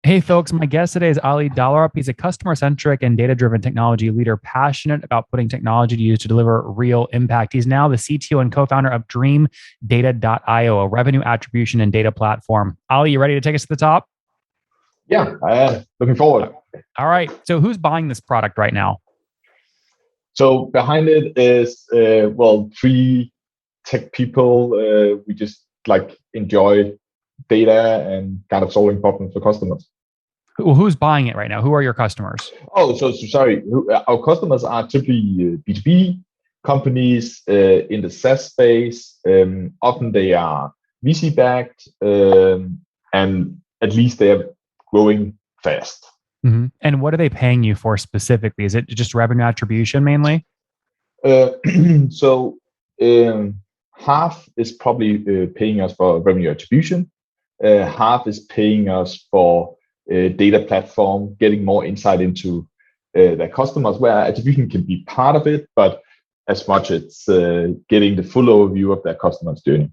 Hey, folks, my guest today is Ali Dalarup. He's a customer centric and data driven technology leader, passionate about putting technology to use to deliver real impact. He's now the CTO and co founder of DreamData.io, a revenue attribution and data platform. Ali, you ready to take us to the top? Yeah, I am looking forward. All right. So, who's buying this product right now? So behind it is three tech people. We just like enjoy data and kind of solving problems for customers. Who's buying it right now? Who are your customers? Oh, so sorry. Our customers are typically B2B companies in the SaaS space. Often they are VC backed, and at least they are growing fast. And what are they paying you for specifically? Is it just revenue attribution mainly? Uh, so half is probably paying us for revenue attribution. Half is paying us for data platform, getting more insight into their customers, where attribution can be part of it, but as much it's getting the full overview of their customers' journey.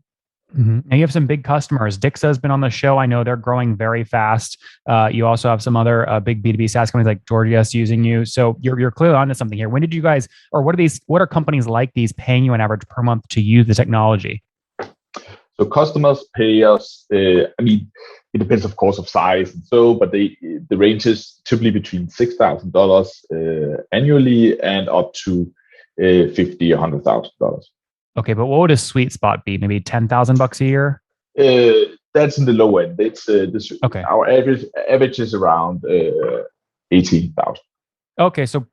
And you have some big customers. Dixa has been on the show. I know they're growing very fast. You also have some other big B2B SaaS companies like Georgia's using you. So you're clearly onto something here. When did you guys, or what are companies like these paying you on average per month to use the technology? So customers pay us. It depends, of course, of size and so, but the range is typically between $6,000 annually and up to 50, $100,000. Okay, but what would a sweet spot be? Maybe 10,000 bucks a year? That's in the low end. It's Okay. our average is around 18,000. Okay, so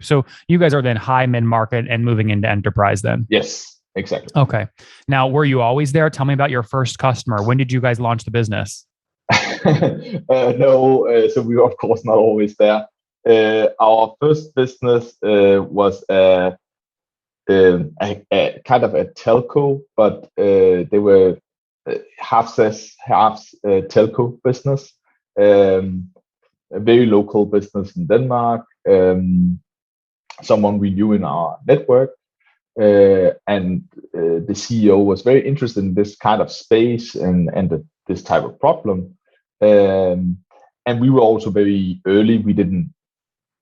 you guys are then high mid market and moving into enterprise then. Yes, exactly. Okay. Now, were you always there? Tell me about your first customer. When did you guys launch the business? No, so we were of course not always there. Our first business was a kind of a telco, but they were half SaaS, half telco business. A very local business in Denmark. Someone we knew in our network, and the CEO was very interested in this kind of space and this type of problem. And we were also very early.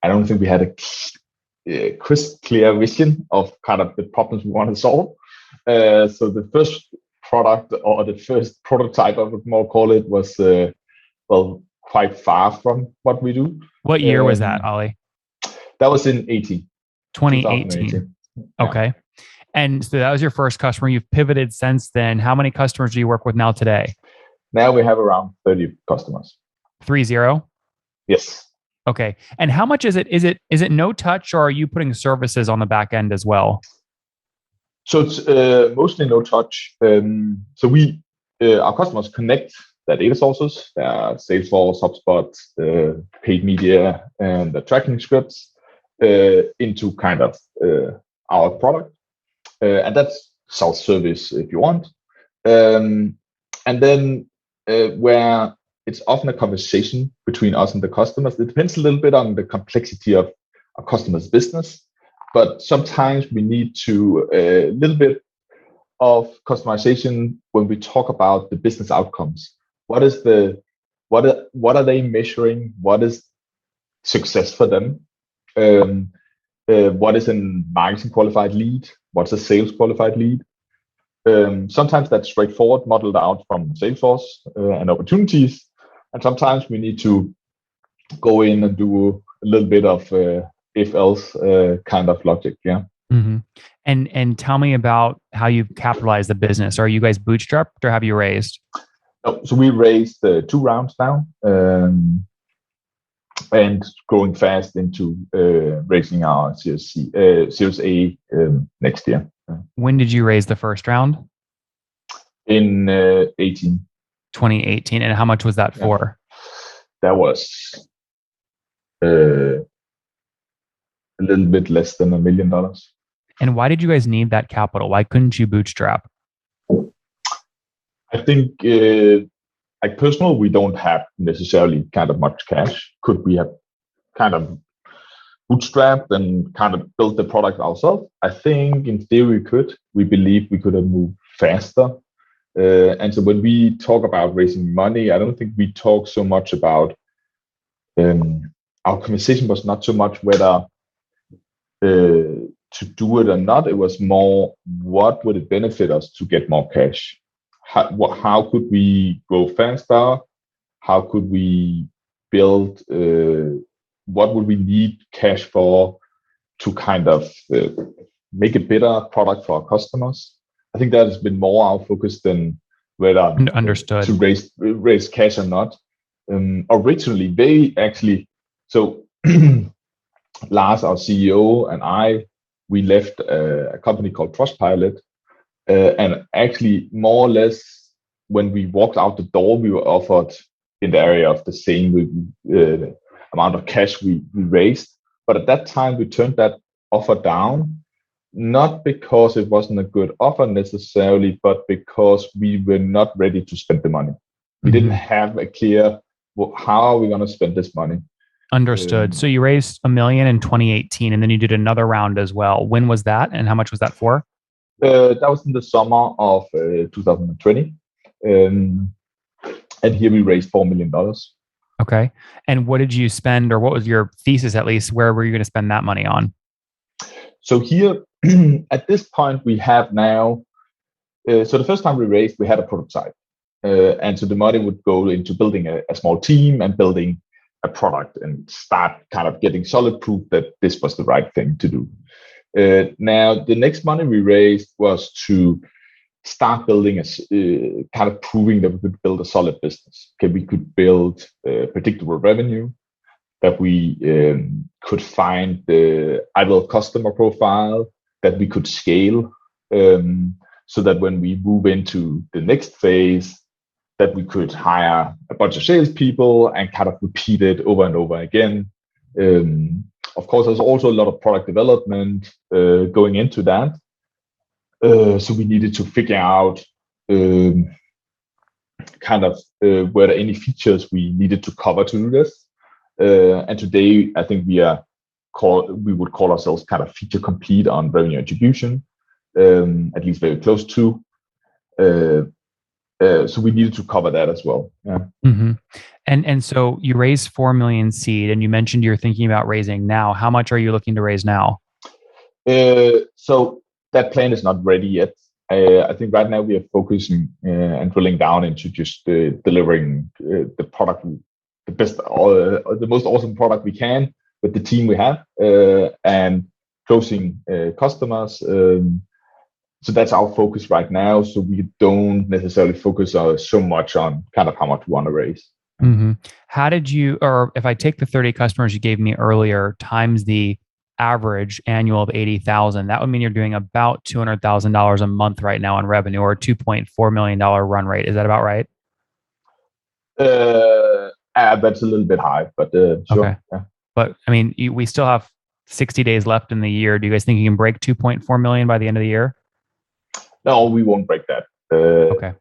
I don't think we had a crisp, clear vision of kind of the problems we want to solve. So the first product or the first prototype, I would more call it, was quite far from what we do. What year was that, Ali? That was in 18, 2018. Okay. Yeah. And so that was your first customer. You've pivoted since then. How many customers do you work with now today? Now we have around 30 customers. 30? Yes. Okay. And how much is it? Is it no touch, or are you putting services on the back end as well? So it's mostly no touch. So our customers connect their data sources, their Salesforce, HubSpot, paid media, and the tracking scripts into kind of our product. And that's self-service if you want. And then where it's often a conversation between us and the customers. It depends a little bit on the complexity of a customer's business, but sometimes we need to a little bit of customization when we talk about the business outcomes. What are they measuring? What is success for them? What is a marketing qualified lead? What's a sales qualified lead? Sometimes that's straightforward, modeled out from Salesforce and opportunities. And sometimes we need to go in and do a little bit of if else kind of logic. Yeah. Mm-hmm. And tell me about how you capitalize the business. Are you guys bootstrapped or have you raised? So we raised 2 rounds now, and growing fast into raising our Series A next year. When did you raise the first round? In 18. 2018. And how much was that for? That was a little bit less than $1 million. And why did you guys need that capital? Why couldn't you bootstrap? I think, like personal, we don't have necessarily kind of much cash. Could we have kind of bootstrapped and kind of built the product ourselves? I think in theory we could. We believe we could have moved faster. And so when we talk about raising money, I don't think we talk so much about our conversation was not so much whether to do it or not. It was more, what would it benefit us to get more cash? How could we grow faster? How could we build? What would we need cash for to kind of make a better product for our customers? I think that has been more our focus than whether Understood. to raise cash or not. Originally, they actually so Lars, our CEO, and I, we left a company called Trustpilot, and actually more or less when we walked out the door, we were offered in the area of the same amount of cash we raised. But at that time, we turned that offer down, not because it wasn't a good offer necessarily, but because we were not ready to spend the money. We didn't have a clear, how are we going to spend this money? Understood. So you raised $1 million in 2018, and then you did another round as well. When was that, and how much was that for? That was in the summer of 2020. And here we raised $4 million. Okay. And what did you spend, or what was your thesis at least? Where were you going to spend that money on? So here, at this point, we have now, so the first time we raised, we had a prototype. And so the money would go into building a small team and building a product and start kind of getting solid proof that this was the right thing to do. Now, the next money we raised was to start building kind of proving that we could build a solid business. Okay, we could build predictable revenue, that we could find the ideal customer profile, that we could scale, so that when we move into the next phase, that we could hire a bunch of salespeople and kind of repeat it over and over again. Of course, there's also a lot of product development going into that. So we needed to figure out kind of were there any features we needed to cover to do this. And today, I think we would call ourselves kind of feature complete on revenue attribution, at least very close to. So we needed to cover that as well. Yeah. Mm-hmm. And so you raised 4 million seed, and you mentioned you're thinking about raising now. How much are you looking to raise now? So that plan is not ready yet. I think right now we are focusing and drilling down into just delivering the product, the best, the most awesome product we can with the team we have, and closing customers. So that's our focus right now. So we don't necessarily focus so much on kind of how much we want to raise. Mm-hmm. How did you, or if I take the 30 customers you gave me earlier times the average annual of 80,000, that would mean you're doing about $200,000 a month right now on revenue, or a $2.4 million run rate. Is that about right? That's a little bit high, but sure. Okay. Yeah. But I mean, we still have 60 days left in the year. Do you guys think you can break 2.4 million by the end of the year? No, we won't break that. Okay.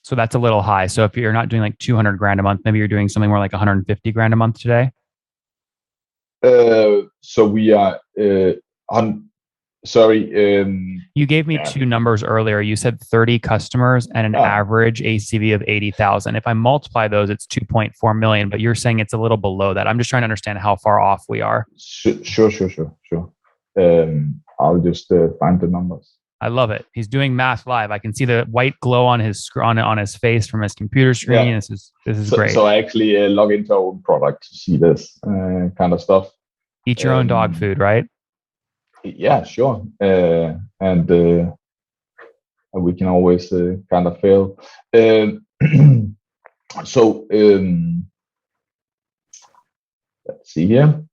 So that's a little high. So if you're not doing like 200 grand a month, maybe you're doing something more like 150 grand a month today. So we are on. Sorry. You gave me two numbers earlier. You said 30 customers and an average ACV of 80,000. If I multiply those, it's 2.4 million. But you're saying it's a little below that. I'm just trying to understand how far off we are. Sure. I'll just find the numbers. I love it. He's doing math live. I can see the white glow on his face from his computer screen. Yeah. This is great. So I actually log into our own product to see this kind of stuff. Eat your own dog food, right? Yeah, sure. And we can always kind of fail. So let's see here.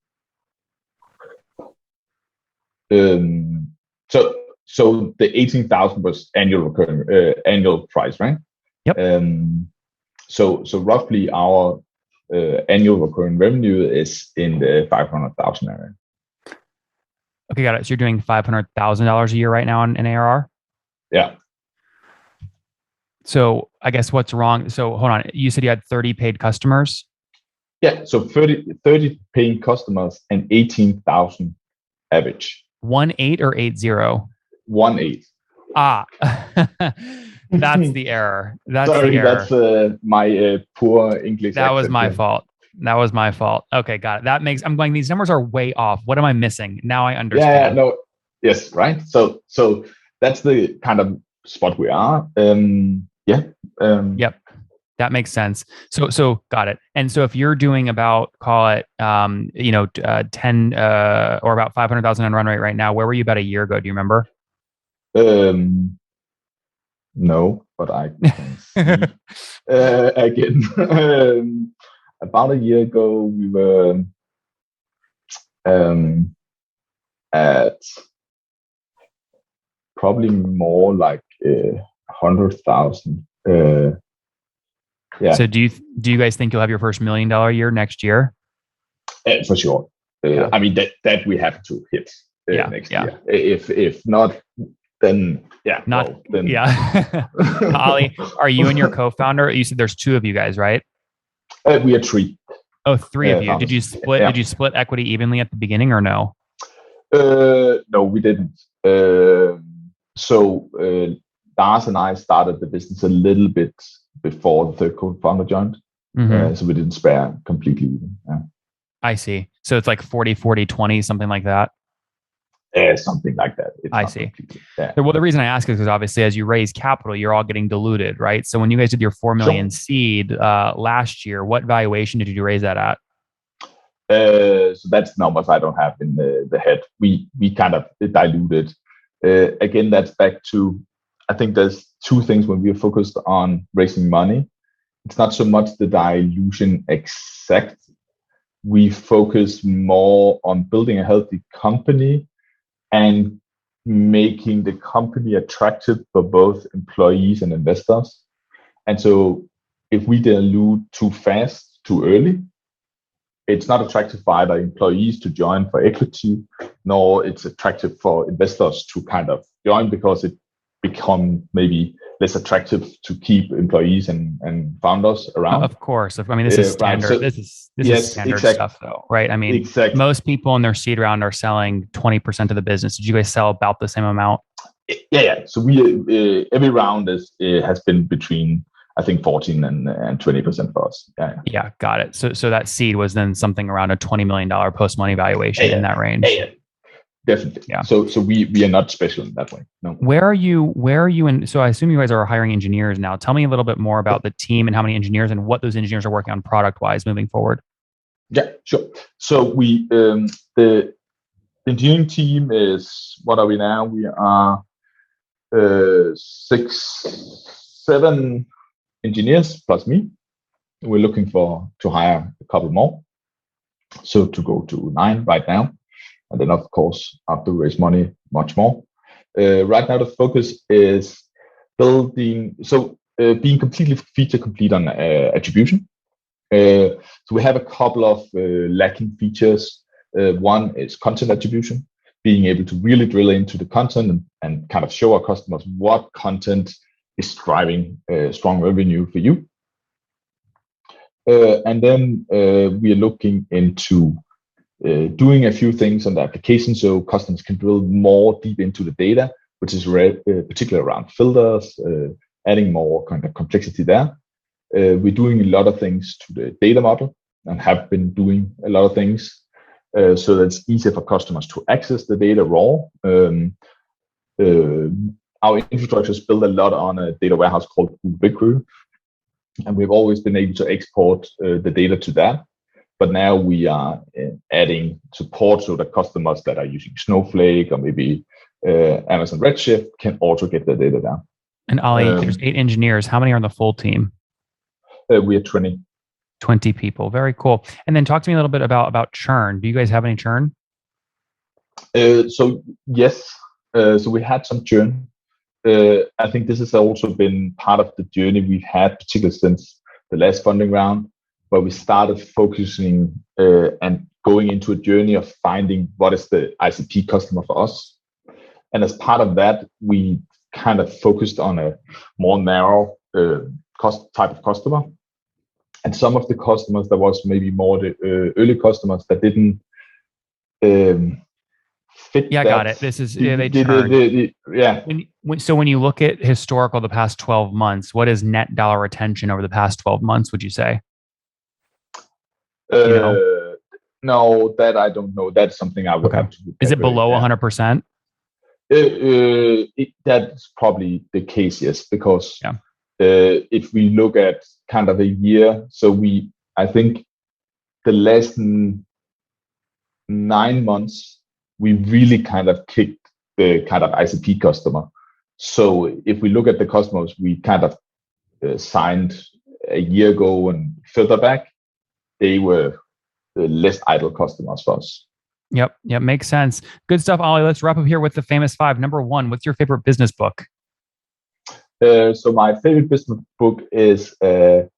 So the 18,000 was annual price, right? Yep. So roughly our annual recurring revenue is in the 500,000 area. Okay, got it. So you're doing $500,000 a year right now in ARR? Yeah. So I guess what's wrong? So hold on. You said you had 30 paid customers? Yeah. So 30 paying customers and 18,000 average. 18 or 80? 18. That's the error. That's Sorry, the error. that's my poor English That was accent my here. fault. That was my fault. Okay, got it. I'm going, these numbers are way off. What am I missing? Now I Yeah, understand. no, yes, right. So that's the kind of spot we are. Yeah. Yep. That makes sense. So got it. And so if you're doing about, call it, 10 or about 500,000 on run rate right now, where were you about a year ago? Do you remember? Um, no, but I can see again. About a year ago, we were at probably more like 100,000. Yeah. So do you guys think you'll have your first $1 million year next year? For sure. Yeah. I mean that we have to hit next Yeah. year. If not, then yeah. Not well, then yeah. Ali, are you and your co-founder? You said there's two of you guys, right? we are three. Oh, three of you. founders. Did you split? Yeah. Did you split equity evenly at the beginning or no? No, we didn't. So Lars and I started the business a little bit before the co-founder joined. Mm-hmm. So we didn't spare completely even. Yeah. I see. So it's like 40, 40, 20, something like that. Something like that. I see. Yeah. Well, the reason I ask is because obviously as you raise capital, you're all getting diluted, right? So when you guys did your 4 million seed last year, what valuation did you raise that at? So that's numbers I don't have in the head. We kind of diluted. Again, that's back to, I think there's two things when we are focused on raising money. It's not so much the dilution exact. We focus more on building a healthy company and making the company attractive for both employees and investors. And so if we dilute too fast, too early, it's not attractive for either employees to join for equity, nor it's attractive for investors to kind of join because it become maybe less attractive to keep employees and founders around. Of course. I mean, this is standard. Right. So, this is standard stuff though, right? I mean, most people in their seed round are selling 20% of the business. Did you guys sell about the same amount? Yeah. So we every round has been between, I think, 14 and 20% for us. Yeah, got it. So that seed was then something around a $20 million post money valuation in that range. Yeah. Definitely. Yeah. So we are not special in that way. No. Where are you in? So I assume you guys are hiring engineers now. Tell me a little bit more about the team and how many engineers and what those engineers are working on product wise moving forward. Yeah, sure. So we the engineering team is, what are we now? We are 7 engineers plus me. We're looking to hire a couple more. So to go to 9 right now. And then, of course, after we raise money, much more. Right now, the focus is being completely feature complete on attribution. So we have a couple of lacking features. One is content attribution, being able to really drill into the content and kind of show our customers what content is driving strong revenue for you. And then we are looking into doing a few things on the application so customers can drill more deep into the data, which is particularly around filters, adding more kind of complexity there. We're doing a lot of things to the data model and have been doing a lot of things so that it's easier for customers to access the data raw. Our infrastructure is built a lot on a data warehouse called BigQuery, and we've always been able to export the data to that. But now we are adding support so that customers that are using Snowflake or maybe Amazon Redshift can also get the data down. And Ali, there's 8 engineers. How many are on the full team? We are 20. 20 people. Very cool. And then talk to me a little bit about churn. Do you guys have any churn? So yes. So we had some churn. I think this has also been part of the journey we've had, particularly since the last funding round, where we started focusing and going into a journey of finding what is the ICP customer for us. And as part of that, we kind of focused on a more narrow type of customer. And some of the customers that was maybe more the early customers that didn't fit. Yeah, got it. This is they churn. Yeah. When you look at historical, the past 12 months, what is net dollar retention over the past 12 months? Would you say? No, that I don't know. That's something I would have to. Is it below 100%? That's probably the case, yes, because if we look at kind of a year, so I think the last 9 months, we really kind of kicked the kind of ICP customer. So if we look at the customers we kind of signed a year ago and filter back, they were the less idle customers for us. Yep. Makes sense. Good stuff, Ollie. Let's wrap up here with the famous 5. Number 1, what's your favorite business book? So my favorite business book is a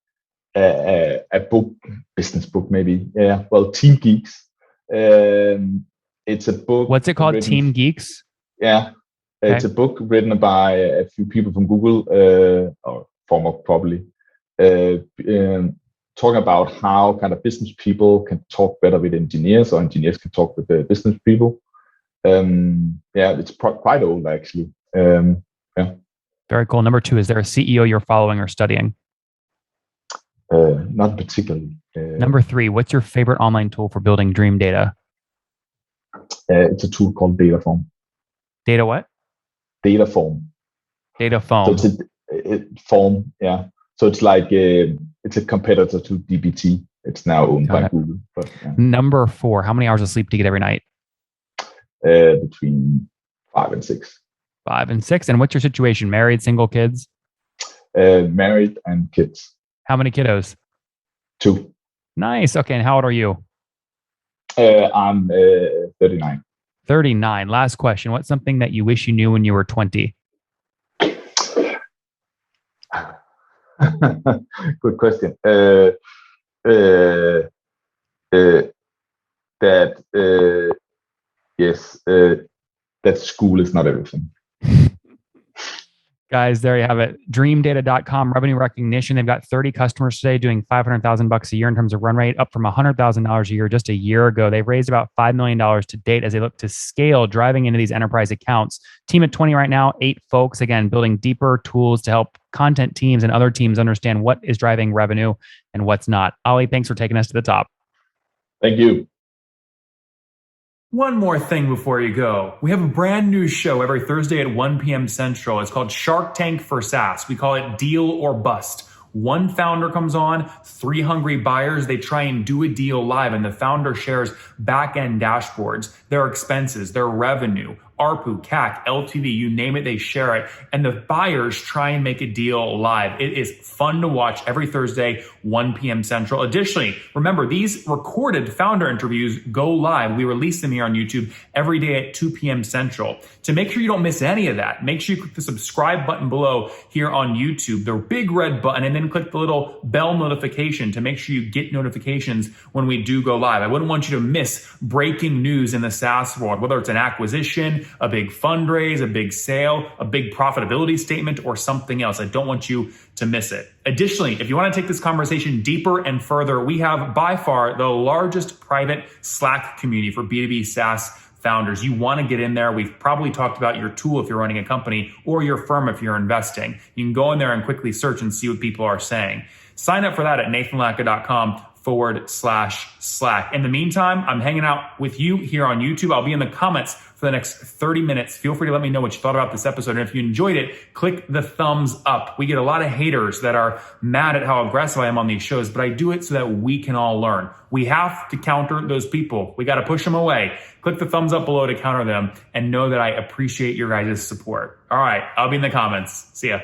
business book, maybe. Yeah. Well, Team Geeks. It's a book. What's it called? Team Geeks? Yeah. Okay. It's a book written by a few people from Google, or former probably, talking about how kind of business people can talk better with engineers, or engineers can talk with the business people. It's quite old, actually. Very cool. Number 2, is there a CEO you're following or studying? Not particularly. Number 3, what's your favorite online tool for building dream data? It's a tool called Dataform. Data what? Dataform. Dataform. So it's Form, yeah. So it's like it's a competitor to DBT. It's now owned by Google. But, yeah. Number 4, how many hours of sleep do you get every night? Between 5 and 6. 5 and 6. And what's your situation? Married, single, kids? Married and kids. How many kiddos? 2. Nice. Okay. And how old are you? I'm 39. 39. Last question. What's something that you wish you knew when you were 20? Good question. That school is not everything. Guys, there you have it. Dreamdata.com, revenue recognition. They've got 30 customers today doing $500,000 a year in terms of run rate, up from $100,000 a year just a year ago. They've raised about $5 million to date as they look to scale, driving into these enterprise accounts. Team at 20 right now, 8 folks, again, building deeper tools to help content teams and other teams understand what is driving revenue and what's not. Ollie, thanks for taking us to the top. Thank you. One more thing before you go. We have a brand new show every Thursday at 1 p.m. Central. It's called Shark Tank for SaaS. We call it Deal or Bust. One founder comes on, 3 hungry buyers. They try and do a deal live, and the founder shares back-end dashboards, their expenses, their revenue, ARPU, CAC, LTV, you name it, they share it. And the buyers try and make a deal live. It is fun to watch every Thursday, 1 p.m. Central. Additionally, remember, these recorded founder interviews go live. We release them here on YouTube every day at 2 p.m. Central. To make sure you don't miss any of that, make sure you click the subscribe button below here on YouTube, the big red button, and then click the little bell notification to make sure you get notifications when we do go live. I wouldn't want you to miss breaking news in the SaaS world, whether it's an acquisition, a big fundraise, a big sale, a big profitability statement, or something else. I don't want you to miss it. Additionally, if you want to take this conversation deeper and further, we have by far the largest private Slack community for B2B SaaS founders. You want to get in there. We've probably talked about your tool if you're running a company, or your firm if you're investing. You can go in there and quickly search and see what people are saying. Sign up for that at nathanlatka.com/Slack. In the meantime, I'm hanging out with you here on YouTube. I'll be in the comments for the next 30 minutes. Feel free to let me know what you thought about this episode. And if you enjoyed it, click the thumbs up. We get a lot of haters that are mad at how aggressive I am on these shows, but I do it so that we can all learn. We have to counter those people. We got to push them away. Click the thumbs up below to counter them, and know that I appreciate your guys' support. All right, I'll be in the comments. See ya.